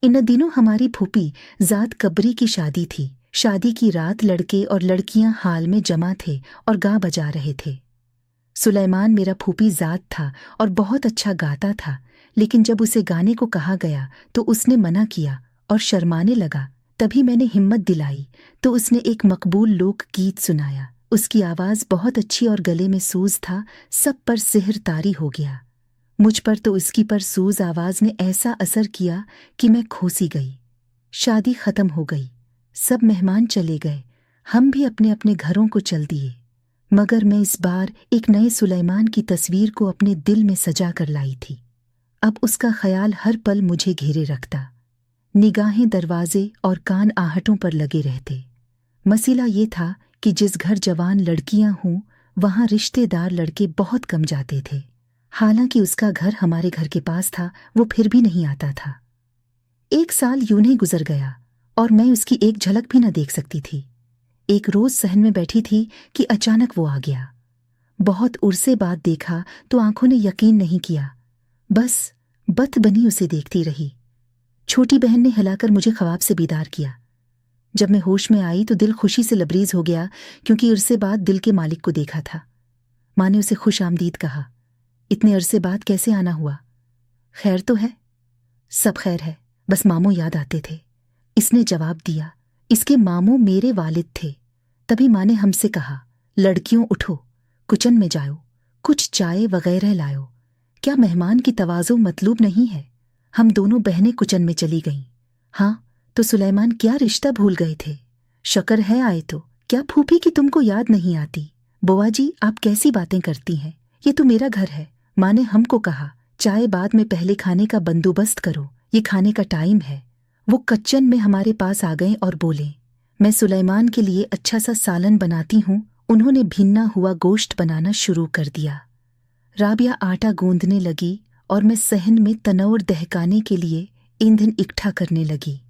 इन दिनों हमारी फूफी ज़ात कबरी की शादी थी। शादी की रात लड़के और लड़कियां हाल में जमा थे और गा बजा रहे थे। सुलेमान मेरा फूफी ज़ात था और बहुत अच्छा गाता था, लेकिन जब उसे गाने को कहा गया तो उसने मना किया और शर्माने लगा। तभी मैंने हिम्मत दिलाई तो उसने एक मकबूल लोक गीत सुनाया। उसकी आवाज़ बहुत अच्छी और गले में सूज था। सब पर सिहर तारी हो गया। मुझ पर तो उसकी परसूज आवाज़ ने ऐसा असर किया कि मैं खोसी गई। शादी ख़त्म हो गई, सब मेहमान चले गए, हम भी अपने अपने घरों को चल दिए। मगर मैं इस बार एक नए सुलेमान की तस्वीर को अपने दिल में सजा कर लाई थी। अब उसका ख्याल हर पल मुझे घेरे रखता। निगाहें दरवाजे और कान आहटों पर लगे रहते। मसला ये था कि जिस घर जवान लड़कियां हों वहाँ रिश्तेदार लड़के बहुत कम जाते थे। हालांकि उसका घर हमारे घर के पास था, वो फिर भी नहीं आता था। एक साल यूं ही गुजर गया और मैं उसकी एक झलक भी न देख सकती थी। एक रोज सहन में बैठी थी कि अचानक वो आ गया। बहुत उर्से बाद देखा तो आंखों ने यकीन नहीं किया, बस बत बनी उसे देखती रही। छोटी बहन ने हिलाकर मुझे ख्वाब से बीदार किया। जब मैं होश में आई तो दिल खुशी से लबरेज हो गया, क्योंकि उर्से बाद दिल के मालिक को देखा था। माँ ने उसे खुश आमदीद कहा। इतने अरसे बाद कैसे आना हुआ? खैर तो है? सब खैर है, बस मामू याद आते थे। इसने जवाब दिया, इसके मामू मेरे वालिद थे। तभी माँ ने हमसे कहा, लड़कियों उठो, किचन में जाओ, कुछ चाय वगैरह लाओ। क्या मेहमान की तवाज़ो मतलूब नहीं है? हम दोनों बहनें किचन में चली गईं। हाँ, तो सुलेमान क्या रिश्ता भूल गए थे। शक्र है आए तो। क्या फूफी की तुमको याद नहीं आती? बुआ जी, आप कैसी बातें करती हैं? ये तो मेरा घर है। माँ ने हमको कहा, चाय बाद में, पहले खाने का बंदोबस्त करो, ये खाने का टाइम है। वो किचन में हमारे पास आ गए और बोले, मैं सुलेमान के लिए अच्छा सा सालन बनाती हूँ। उन्होंने भीना हुआ गोश्त बनाना शुरू कर दिया। राबिया आटा गूंदने लगी और मैं सहन में तनौर दहकाने के लिए ईंधन इकट्ठा करने लगी।